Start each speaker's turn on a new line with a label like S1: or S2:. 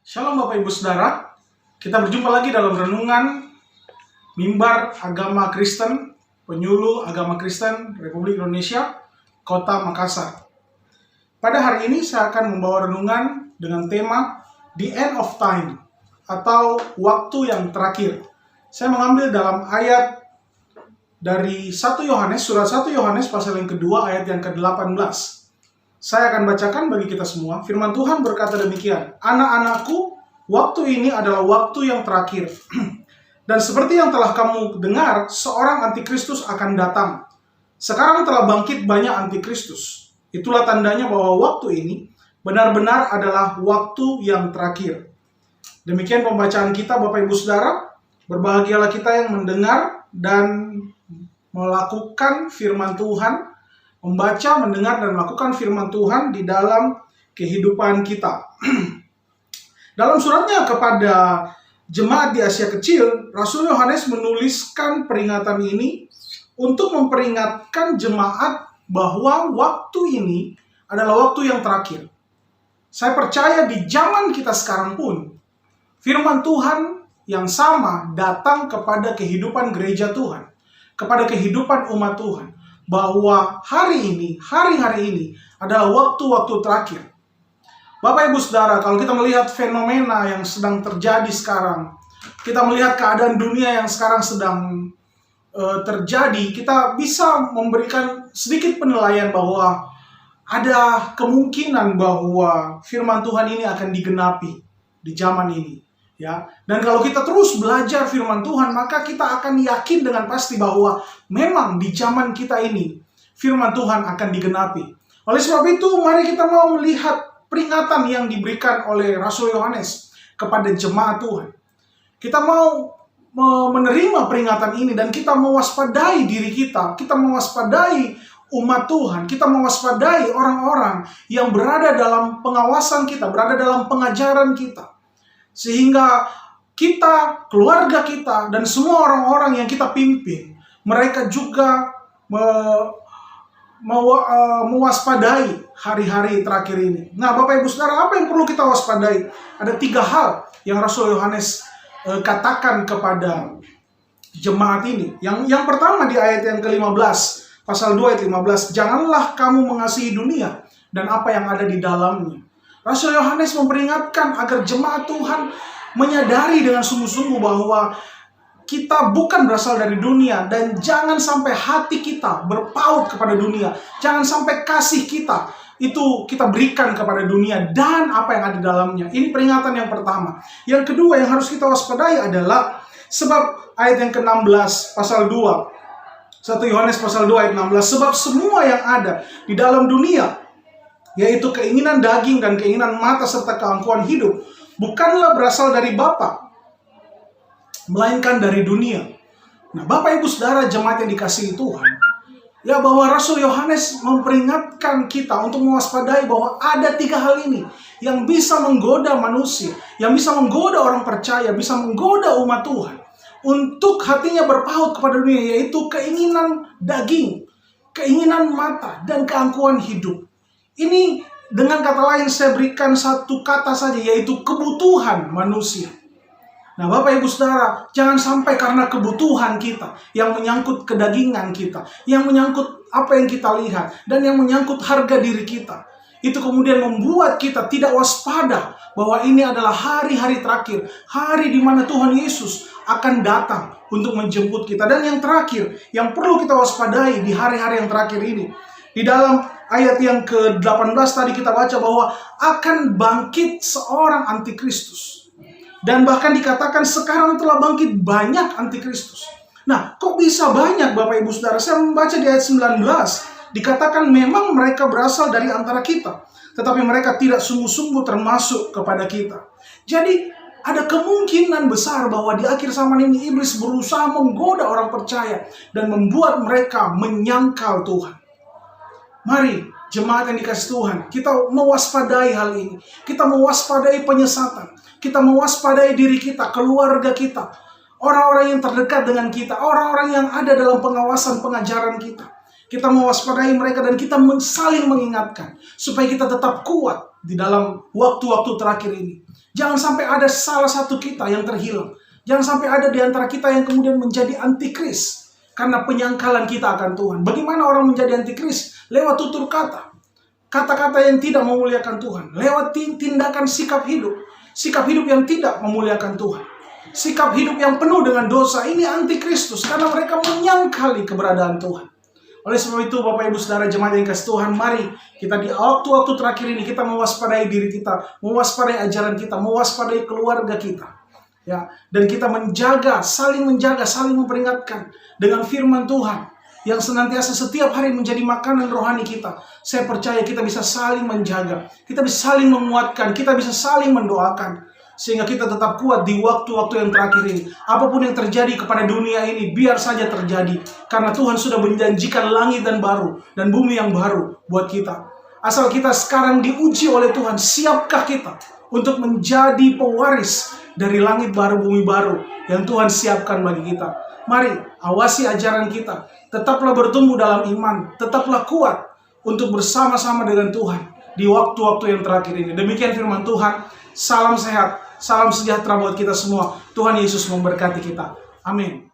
S1: Shalom Bapak Ibu Saudara, kita berjumpa lagi dalam renungan Mimbar Agama Kristen, Penyuluh Agama Kristen Republik Indonesia, Kota Makassar. Pada hari ini saya akan membawa renungan dengan tema The End of Time atau waktu yang terakhir. Saya mengambil dalam ayat dari 1 Yohanes, surat 1 Yohanes pasal yang kedua ayat yang ke-18. Saya akan bacakan bagi kita semua. Firman Tuhan berkata demikian, "Anak-anakku, waktu ini adalah waktu yang terakhir. Dan seperti yang telah kamu dengar, seorang antikristus akan datang. Sekarang telah bangkit banyak antikristus. Itulah tandanya bahwa waktu ini benar-benar adalah waktu yang terakhir." Demikian pembacaan kita Bapak Ibu Saudara. Berbahagialah kita yang mendengar dan melakukan firman Tuhan, membaca, mendengar, dan melakukan firman Tuhan di dalam kehidupan kita. Dalam suratnya kepada jemaat di Asia Kecil, Rasul Yohanes menuliskan peringatan ini untuk memperingatkan jemaat bahwa waktu ini adalah waktu yang terakhir. Saya percaya di zaman kita sekarang pun, firman Tuhan yang sama datang kepada kehidupan gereja Tuhan, kepada kehidupan umat Tuhan, bahwa hari ini, hari-hari ini adalah waktu-waktu terakhir. Bapak Ibu Saudara, kalau kita melihat fenomena yang sedang terjadi sekarang, kita melihat keadaan dunia yang sekarang sedang terjadi, kita bisa memberikan sedikit penilaian bahwa ada kemungkinan bahwa firman Tuhan ini akan digenapi di zaman ini. Ya, dan kalau kita terus belajar firman Tuhan, maka kita akan yakin dengan pasti bahwa memang di zaman kita ini firman Tuhan akan digenapi. Oleh sebab itu, mari kita mau melihat peringatan yang diberikan oleh Rasul Yohanes kepada jemaat Tuhan. Kita mau menerima peringatan ini dan kita mewaspadai diri kita mewaspadai umat Tuhan, kita mewaspadai orang-orang yang berada dalam pengawasan kita, berada dalam pengajaran kita. Sehingga kita, keluarga kita, dan semua orang-orang yang kita pimpin, mereka juga mewaspadai hari-hari terakhir ini. Nah, Bapak Ibu Saudara, apa yang perlu kita waspadai? Ada 3 hal yang Rasul Yohanes katakan kepada jemaat ini. Yang pertama di ayat yang ke-15, pasal 2 ayat 15, "Janganlah kamu mengasihi dunia dan apa yang ada di dalamnya." Rasul Yohanes memperingatkan agar jemaat Tuhan menyadari dengan sungguh-sungguh bahwa kita bukan berasal dari dunia, dan jangan sampai hati kita berpaut kepada dunia. Jangan sampai kasih kita itu kita berikan kepada dunia dan apa yang ada di dalamnya. Ini peringatan yang pertama. Yang kedua yang harus kita waspadai adalah sebab ayat yang ke-16 pasal 2. 1 Yohanes pasal 2 ayat 16, "Sebab semua yang ada di dalam dunia, yaitu keinginan daging dan keinginan mata serta keangkuhan hidup, bukanlah berasal dari Bapa, melainkan dari dunia." Nah, Bapak Ibu Saudara jemaat yang dikasihi Tuhan, ya, bahwa Rasul Yohanes memperingatkan kita untuk mewaspadai bahwa ada 3 hal ini yang bisa menggoda manusia, yang bisa menggoda orang percaya, bisa menggoda umat Tuhan untuk hatinya berpaut kepada dunia, yaitu keinginan daging, keinginan mata, dan keangkuhan hidup. Ini dengan kata lain saya berikan satu kata saja, yaitu kebutuhan manusia. Nah, Bapak Ibu Saudara, jangan sampai karena kebutuhan kita yang menyangkut kedagingan kita, yang menyangkut apa yang kita lihat, dan yang menyangkut harga diri kita, itu kemudian membuat kita tidak waspada bahwa ini adalah hari-hari terakhir, hari di mana Tuhan Yesus akan datang untuk menjemput kita. Dan yang terakhir, yang perlu kita waspadai di hari-hari yang terakhir ini, di dalam ayat yang ke-18 tadi kita baca bahwa akan bangkit seorang antikristus. Dan bahkan dikatakan sekarang telah bangkit banyak antikristus. Nah, kok bisa banyak Bapak Ibu Saudara? Saya membaca di ayat 19, dikatakan memang mereka berasal dari antara kita, tetapi mereka tidak sungguh-sungguh termasuk kepada kita. Jadi, ada kemungkinan besar bahwa di akhir zaman ini iblis berusaha menggoda orang percaya dan membuat mereka menyangkal Tuhan. Mari, jemaat yang dikasih Tuhan, kita mewaspadai hal ini. Kita mewaspadai penyesatan. Kita mewaspadai diri kita, keluarga kita, orang-orang yang terdekat dengan kita, orang-orang yang ada dalam pengawasan pengajaran kita. Kita mewaspadai mereka dan kita saling mengingatkan supaya kita tetap kuat di dalam waktu-waktu terakhir ini. Jangan sampai ada salah satu kita yang terhilang. Jangan sampai ada di antara kita yang kemudian menjadi antikris karena penyangkalan kita akan Tuhan. Bagaimana orang menjadi antikris? Lewat tutur kata. Kata-kata yang tidak memuliakan Tuhan. Lewat tindakan sikap hidup. Sikap hidup yang tidak memuliakan Tuhan. Sikap hidup yang penuh dengan dosa. Ini antikristus karena mereka menyangkali keberadaan Tuhan. Oleh sebab itu, Bapak Ibu Saudara jemaat yang kasih Tuhan, mari kita di waktu-waktu terakhir ini kita mewaspadai diri kita, mewaspadai ajaran kita, mewaspadai keluarga kita. Ya, dan kita menjaga, saling memperingatkan dengan firman Tuhan yang senantiasa setiap hari menjadi makanan rohani kita. Saya percaya kita bisa saling menjaga, kita bisa saling menguatkan, kita bisa saling mendoakan. Sehingga kita tetap kuat di waktu-waktu yang terakhir ini. Apapun yang terjadi kepada dunia ini, biar saja terjadi. Karena Tuhan sudah menjanjikan langit dan baru, dan bumi yang baru buat kita. Asal kita sekarang diuji oleh Tuhan, siapkah kita untuk menjadi pewaris dari langit baru, bumi baru yang Tuhan siapkan bagi kita. Mari, awasi ajaran kita. Tetaplah bertumbuh dalam iman. Tetaplah kuat untuk bersama-sama dengan Tuhan di waktu-waktu yang terakhir ini. Demikian firman Tuhan. Salam sehat. Salam sejahtera buat kita semua. Tuhan Yesus memberkati kita. Amin.